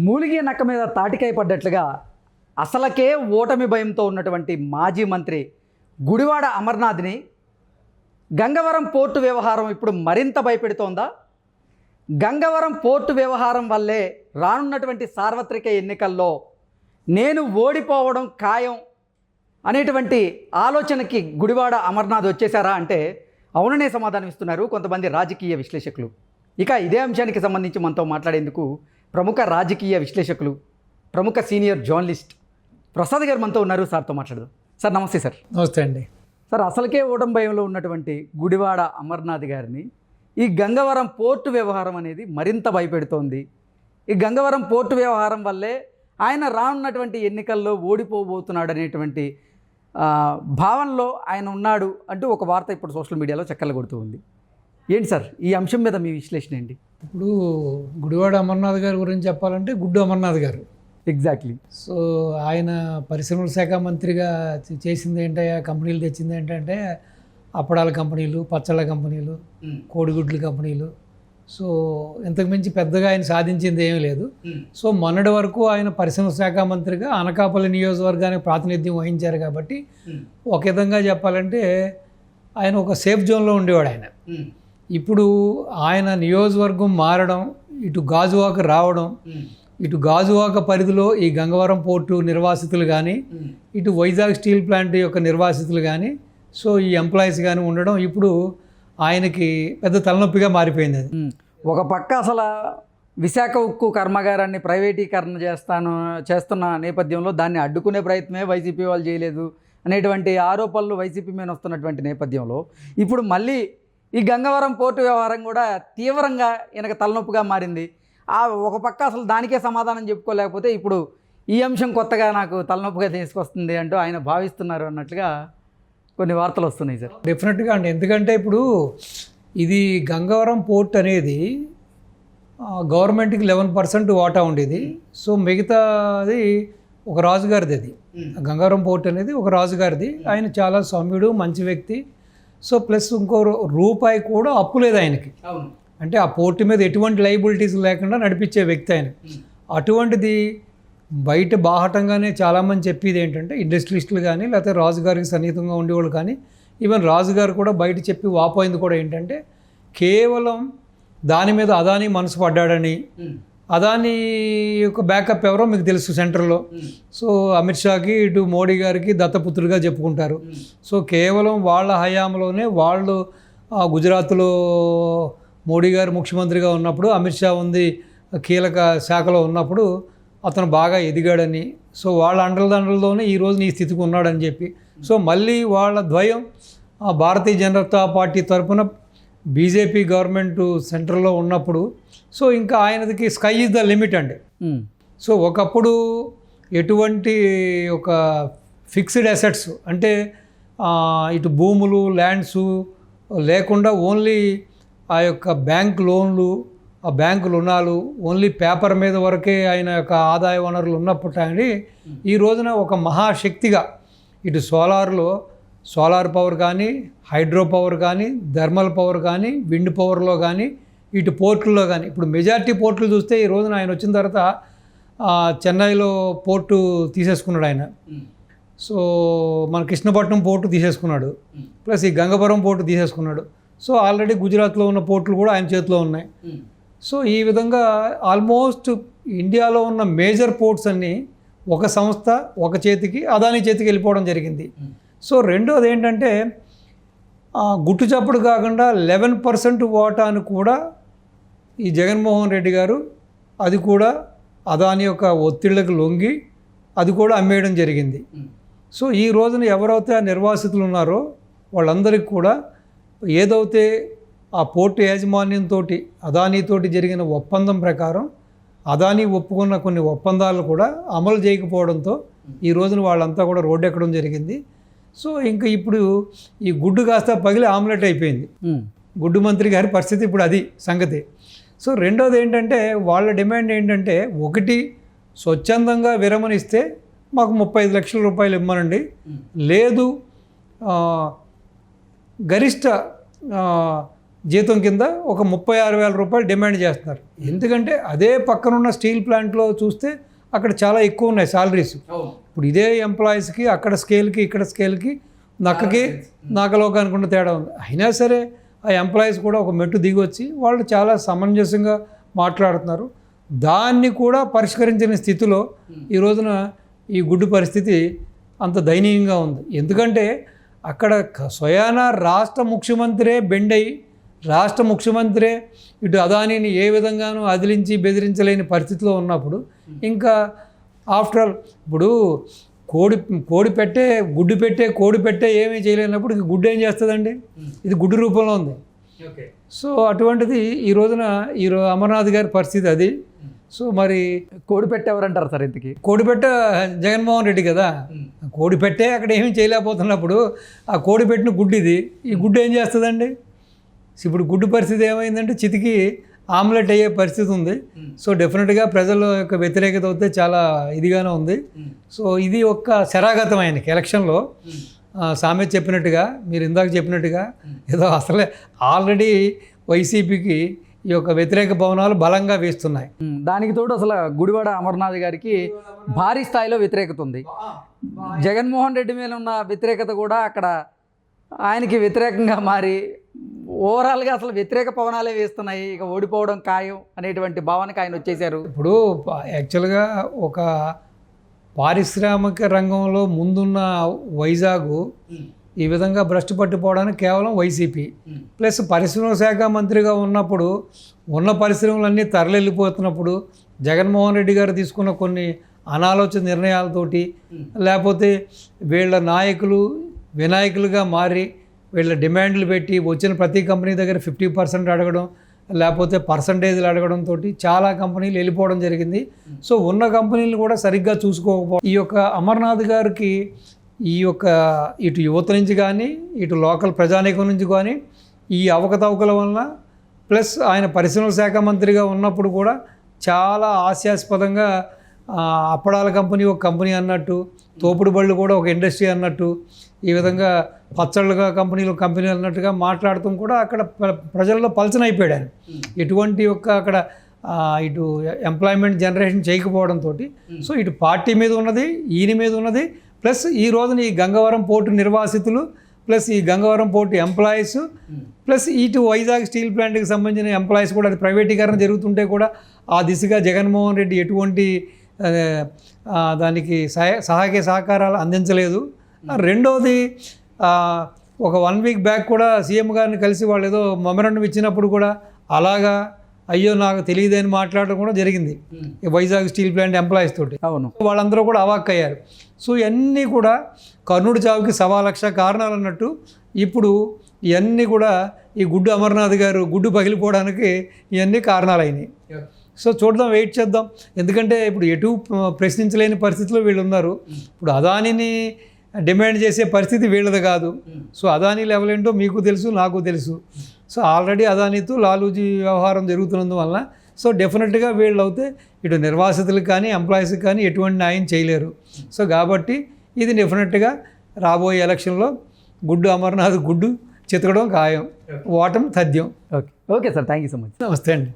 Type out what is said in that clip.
మూలిగే నక్క మీద తాటికాయ పడ్డట్లుగా అసలకే ఓటమి భయంతో ఉన్నటువంటి మాజీ మంత్రి గుడివాడ అమర్నాథ్ని గంగవరం పోర్టు వ్యవహారం ఇప్పుడు మరింత భయపెడుతోందా? గంగవరం పోర్టు వ్యవహారం వల్లే రానున్నటువంటి సార్వత్రిక ఎన్నికల్లో నేను ఓడిపోవడం ఖాయం అనేటువంటి ఆలోచనకి గుడివాడ అమర్నాథ్ వచ్చేసారా అంటే అవుననే సమాధానం ఇస్తున్నారు కొంతమంది రాజకీయ విశ్లేషకులు. ఇక ఇదే అంశానికి సంబంధించి మనతో మాట్లాడేందుకు ప్రముఖ రాజకీయ విశ్లేషకులు, ప్రముఖ సీనియర్ జర్నలిస్ట్ ప్రసాద్ గారు మనతో ఉన్నారు. సార్తో మాట్లాడదాం. సార్ నమస్తే. సార్ నమస్తే అండి. సార్, అసలుకే ఓటమి భయంలో ఉన్నటువంటి గుడివాడ అమర్నాథ్ గారిని ఈ గంగవరం పోర్టు వ్యవహారం అనేది మరింత భయపెడుతోంది. ఈ గంగవరం పోర్టు వ్యవహారం వల్లే ఆయన రానున్నటువంటి ఎన్నికల్లో ఓడిపోబోతున్నాడు అనేటువంటి భావనలో ఆయన ఉన్నాడు అంటూ ఒక వార్త ఇప్పుడు సోషల్ మీడియాలో చక్కర్లు కొడుతూ ఉంది. ఏంటి సార్ ఈ అంశం మీద మీ విశ్లేషణ ఏంటి? ఇప్పుడు గుడివాడ అమర్నాథ్ గారి గురించి చెప్పాలంటే గుడ్డు అమర్నాథ్ గారు ఎగ్జాక్ట్లీ. సో ఆయన పరిశ్రమల శాఖ మంత్రిగా చేసింది ఏంటంటే, కంపెనీలు తెచ్చింది ఏంటంటే అప్పడాల కంపెనీలు, పచ్చళ్ళ కంపెనీలు, కోడిగుడ్ల కంపెనీలు. సో ఇంతకు మించి పెద్దగా ఆయన సాధించింది ఏమీ లేదు. సో మొన్నటి వరకు ఆయన పరిశ్రమల శాఖ మంత్రిగా అనకాపల్లి నియోజకవర్గానికి ప్రాతినిధ్యం వహించారు కాబట్టి ఒక విధంగా చెప్పాలంటే ఆయన ఒక సేఫ్ జోన్లో ఉండేవాడు ఆయన. ఇప్పుడు ఆయన నియోజకవర్గం మారడం, ఇటు గాజువాక రావడం, ఇటు గాజువాక పరిధిలో ఈ గంగవరం పోర్టు నిర్వాసితులు కానీ, ఇటు వైజాగ్ స్టీల్ ప్లాంట్ యొక్క నిర్వాసితులు కానీ, సో ఈ ఎంప్లాయీస్ కానీ ఉండడం ఇప్పుడు ఆయనకి పెద్ద తలనొప్పిగా మారిపోయింది. అది ఒక పక్క అసలు విశాఖ ఉక్కు కర్మాగారాన్ని ప్రైవేటీకరణ చేస్తున్న నేపథ్యంలో దాన్ని అడ్డుకునే ప్రయత్నమే వైసీపీ వాళ్ళు చేయలేదు అనేటువంటి ఆరోపణలు వైసీపీ మీద వస్తున్నటువంటి నేపథ్యంలో ఇప్పుడు మళ్ళీ ఈ గంగవరం పోర్టు వ్యవహారం కూడా తీవ్రంగా ఈయనకు తలనొప్పిగా మారింది. ఒక పక్క అసలు దానికే సమాధానం చెప్పుకోలేకపోతే ఇప్పుడు ఈ అంశం కొత్తగా నాకు తలనొప్పిగా తీసుకొస్తుంది అంటూ ఆయన భావిస్తున్నారు అన్నట్లుగా కొన్ని వార్తలు వస్తున్నాయి సార్. డెఫినెట్గా అండి. ఎందుకంటే ఇప్పుడు ఇది గంగవరం పోర్ట్ అనేది గవర్నమెంట్కి 11% వాటా ఉండేది. సో మిగతాది ఒక రాజుగారిది. అది గంగవరం పోర్ట్ అనేది ఒక రాజుగారిది. ఆయన చాలా సౌమ్యుడు, మంచి వ్యక్తి. సో ప్లస్ ఇంకో రూపాయి కూడా అప్పు లేదు ఆయనకి. అంటే ఆ పోర్టు మీద ఎటువంటి లైబిలిటీస్ లేకుండా నడిపించే వ్యక్తి ఆయన. అటువంటిది బయట బాహటంగానే చాలామంది చెప్పేది ఏంటంటే ఇండస్ట్రియలిస్టులు కానీ, లేకపోతే రాజుగారికి సన్నిహితంగా ఉండేవాళ్ళు కానీ, ఈవెన్ రాజుగారు కూడా బయట చెప్పి వాపోయింది కూడా ఏంటంటే కేవలం దాని మీద అదానీ మనసు పడ్డాడని. అదానీ యొక్క బ్యాకప్ ఎవరో మీకు తెలుసు సెంటర్లో. సో అమిత్ షాకి, ఇటు మోడీ గారికి దత్తపుత్రులుగా చెప్పుకుంటారు. సో కేవలం వాళ్ళ హయాంలోనే వాళ్ళు గుజరాత్లో మోడీ గారు ముఖ్యమంత్రిగా ఉన్నప్పుడు, అమిత్ షా ఉంది కీలక శాఖలో ఉన్నప్పుడు అతను బాగా ఎదిగాడని, సో వాళ్ళ అండలదండలతోనే ఈరోజు నీ స్థితికి ఉన్నాడని చెప్పి, సో మళ్ళీ వాళ్ళ ద్వయం భారతీయ జనతా పార్టీ తరఫున బీజేపీ గవర్నమెంట్ సెంటర్లో ఉన్నప్పుడు సో ఇంకా ఆయనకి స్కై ఈజ్ ద లిమిట్ అండి. సో ఒకప్పుడు ఎటువంటి ఒక ఫిక్స్డ్ అసెట్స్ అంటే ఇటు భూములు, ల్యాండ్స్ లేకుండా ఓన్లీ ఆ యొక్క బ్యాంక్ లోన్లు, ఆ బ్యాంకు రుణాలు ఓన్లీ పేపర్ మీద వరకే ఆయన యొక్క ఆదాయ వనరులు ఉన్నప్పటి ఈ రోజున ఒక మహాశక్తిగా ఇటు సోలార్ పవర్ కానీ, హైడ్రో పవర్ కానీ, థర్మల్ పవర్ కానీ, విండ్ పవర్లో కానీ, ఇటు పోర్టుల్లో కానీ, ఇప్పుడు మెజారిటీ పోర్టులు చూస్తే ఈ రోజున ఆయన వచ్చిన తర్వాత చెన్నైలో పోర్టు తీసేసుకున్నాడు ఆయన. సో మన కృష్ణపట్నం పోర్టు తీసేసుకున్నాడు, ప్లస్ ఈ గంగవరం పోర్టు తీసేసుకున్నాడు. సో ఆల్రెడీ గుజరాత్లో ఉన్న పోర్టులు కూడా ఆయన చేతిలో ఉన్నాయి. సో ఈ విధంగా ఆల్మోస్ట్ ఇండియాలో ఉన్న మేజర్ పోర్ట్స్ అన్నీ ఒక సంస్థ, ఒక చేతికి, అదానీ చేతికి వెళ్ళిపోవడం జరిగింది. సో రెండోది ఏంటంటే గుట్టు చప్పుడు కాకుండా 11% వాటాను కూడా ఈ జగన్మోహన్ రెడ్డి గారు అది కూడా అదానీ యొక్క ఒత్తిళ్లకు లొంగి అది కూడా అమ్మేయడం జరిగింది. సో ఈ రోజున ఎవరైతే ఆ నిర్వాసితులు ఉన్నారో వాళ్ళందరికీ కూడా ఏదైతే ఆ పోర్టు యాజమాన్యంతో అదానీతోటి జరిగిన ఒప్పందం ప్రకారం అదానీ ఒప్పుకున్న కొన్ని ఒప్పందాలు కూడా అమలు చేయకపోవడంతో ఈ రోజున వాళ్ళంతా కూడా రోడ్డు ఎక్కడం జరిగింది. సో ఇంకా ఇప్పుడు ఈ గుడ్డు కాస్త పగిలి ఆమ్లెట్ అయిపోయింది. గుడ్డు మంత్రి గారి పరిస్థితి ఇప్పుడు అది సంగతి. సో రెండోది ఏంటంటే వాళ్ళ డిమాండ్ ఏంటంటే, ఒకటి స్వచ్ఛందంగా విరమణిస్తే మాకు 35 లక్షల రూపాయలు ఇవ్వమనండి, లేదు గరిష్ట జీతం కింద ఒక 36,000 రూపాయలు డిమాండ్ చేస్తున్నారు. ఎందుకంటే అదే పక్కనున్న స్టీల్ ప్లాంట్లో చూస్తే అక్కడ చాలా ఎక్కువ ఉన్నాయి శాలరీస్. ఇప్పుడు ఇదే ఎంప్లాయీస్కి అక్కడ స్కేల్కి ఇక్కడ స్కేల్కి నక్కకి నాకలోకి అనుకున్న తేడా ఉంది. అయినా సరే ఆ ఎంప్లాయీస్ కూడా ఒక మెట్టు దిగి వచ్చి వాళ్ళు చాలా సమంజసంగా మాట్లాడుతున్నారు. దాన్ని కూడా పరిష్కరించిన స్థితిలో ఈ రోజున ఈ గుడ్డు పరిస్థితి అంత దయనీయంగా ఉంది. ఎందుకంటే అక్కడ స్వయానా రాష్ట్ర ముఖ్యమంత్రే బెండ్ అయ్యి రాష్ట్ర ముఖ్యమంత్రే ఇటు అదానీని ఏ విధంగానూ అదిలించి బెదిరించలేని పరిస్థితిలో ఉన్నప్పుడు ఇంకా ఆఫ్టర్ ఆల్ ఇప్పుడు గుడ్డు పెట్టే ఏమీ చేయలేనప్పుడు ఇంక గుడ్డు ఏం చేస్తుందండి? ఇది గుడ్డు రూపంలో ఉంది. సో అటువంటిది ఈ రోజున అమర్నాథ్ గారి పరిస్థితి అది. సో మరి కోడిపెట్ట ఎవరంటారు సార్? ఇంతకీ కోడిపెట్ట జగన్మోహన్ రెడ్డి కదా. కోడిపెట్టే అక్కడ ఏమీ చేయలేకపోతున్నప్పుడు ఆ కోడిపెట్టిన గుడ్డు ఇది. ఈ గుడ్డు ఏం చేస్తుందండి? ఇప్పుడు గుడ్డు పరిస్థితి ఏమైందంటే చితికి ఆమ్లెట్ అయ్యే పరిస్థితి ఉంది. సో డెఫినెట్గా ప్రజల యొక్క వ్యతిరేకత అయితే చాలా ఇదిగానే ఉంది. సో ఇది ఒక శరాగతం ఆయనకి ఎలక్షన్లో సామెత చెప్పినట్టుగా, మీరు ఇందాక చెప్పినట్టుగా ఏదో అసలే ఆల్రెడీ వైసీపీకి ఈ యొక్క వ్యతిరేక భవనాలు బలంగా వేస్తున్నాయి. దానికి తోడు అసలు గుడివాడ అమర్నాథ్ గారికి భారీ స్థాయిలో వ్యతిరేకత ఉంది. జగన్మోహన్ రెడ్డి మీద ఉన్న వ్యతిరేకత కూడా అక్కడ ఆయనకి వ్యతిరేకంగా మారి ఓవరాల్గా అసలు వ్యతిరేక పవనాలే వేస్తున్నాయి. ఇక ఓడిపోవడం ఖాయం అనేటువంటి భావనకి ఆయన వచ్చేసారు. ఇప్పుడు యాక్చువల్గా ఒక పారిశ్రామిక రంగంలో ముందున్న వైజాగ్ ఈ విధంగా భ్రష్టు పట్టిపోవడానికి కేవలం వైసీపీ ప్లస్ పరిశ్రమల శాఖ మంత్రిగా ఉన్నప్పుడు ఉన్న పరిశ్రమలన్నీ తరలిపోతున్నప్పుడు జగన్మోహన్ రెడ్డి గారు తీసుకున్న కొన్ని అనాలోచిత నిర్ణయాలతోటి లేకపోతే వీళ్ళ నాయకులు వినాయకులుగా మారి వీళ్ళ డిమాండ్లు పెట్టి వచ్చిన ప్రతి కంపెనీ దగ్గర 50% అడగడం లేకపోతే పర్సంటేజ్లు అడగడంతో చాలా కంపెనీలు వెళ్ళిపోవడం జరిగింది. సో ఉన్న కంపెనీలు కూడా సరిగ్గా చూసుకోకపోవడం. ఈ యొక్క అమర్నాథ్ గారికి ఈ యొక్క ఇటు యువత నుంచి కానీ ఇటు లోకల్ ప్రజానీకం నుంచి కానీ ఈ అవకతవకల వలన ప్లస్ ఆయన పరిశ్రమల శాఖ మంత్రిగా ఉన్నప్పుడు కూడా చాలా హాస్యాస్పదంగా అప్పడాల కంపెనీ ఒక కంపెనీ అన్నట్టు, తోపుడు బళ్ళు కూడా ఒక ఇండస్ట్రీ అన్నట్టు, ఈ విధంగా పచ్చళ్ళుగా కంపెనీలు అన్నట్టుగా మాట్లాడటం కూడా అక్కడ ప్రజల్లో పలచన అయిపోయాడు ఆయన. ఎటువంటి యొక్క అక్కడ ఇటు ఎంప్లాయ్మెంట్ జనరేషన్ చేయకపోవడంతో సో ఇటు పార్టీ మీద ఉన్నది, ఈయన మీద ఉన్నది, ప్లస్ ఈ రోజున ఈ గంగవరం పోర్టు నిర్వాసితులు ప్లస్ ఈ గంగవరం పోర్టు ఎంప్లాయీస్ ప్లస్ ఇటు వైజాగ్ స్టీల్ ప్లాంట్కి సంబంధించిన ఎంప్లాయీస్ కూడా అది ప్రైవేటీకరణ జరుగుతుంటే కూడా ఆ దిశగా జగన్మోహన్ రెడ్డి ఎటువంటి దానికి సహాయక సహకారాలు అందించలేదు. రెండవది ఒక 1 వీక్ బ్యాక్ కూడా సీఎం గారిని కలిసి వాళ్ళు ఏదో మెమరాండం ఇచ్చినప్పుడు కూడా అలాగా అయ్యో నాకు తెలియదని మాట్లాడడం కూడా జరిగింది వైజాగ్ స్టీల్ ప్లాంట్ ఎంప్లాయీస్ తోటి. అవును, వాళ్ళందరూ కూడా అవాక్కయ్యారు. సో ఇవన్నీ కూడా కర్ణుడి చావుకి 1,00,000 కారణాలు అన్నట్టు ఇప్పుడు ఇవన్నీ కూడా ఈ గుడ్డు అమర్నాథ్ గారు గుడ్డు పగిలిపోవడానికి ఇవన్నీ కారణాలు అయినాయి. సో చూద్దాం, వెయిట్ చేద్దాం. ఎందుకంటే ఇప్పుడు ఎటు ప్రశ్నించలేని పరిస్థితిలో వీళ్ళు ఉన్నారు. ఇప్పుడు అదానిని డిమాండ్ చేసే పరిస్థితి వీళ్ళది కాదు. సో అదానీ లెవెల్ ఏంటో మీకు తెలుసు, నాకు తెలుసు. సో ఆల్రెడీ అదానీతో లాలూజీ వ్యవహారం జరుగుతున్నందువల్ల సో డెఫినెట్గా వీళ్ళు అయితే ఇటు నిర్వాసితులకు కానీ ఎంప్లాయీస్కి కానీ ఎటువంటి న్యాయం చేయలేరు. సో కాబట్టి ఇది డెఫినెట్గా రాబోయే ఎలక్షన్లో గుడ్డు అమర్నాథ్ గుడ్డు చితకడం ఖాయం, ఓటమి తథ్యం. Okay sir, thank you so much. నమస్తే అండి.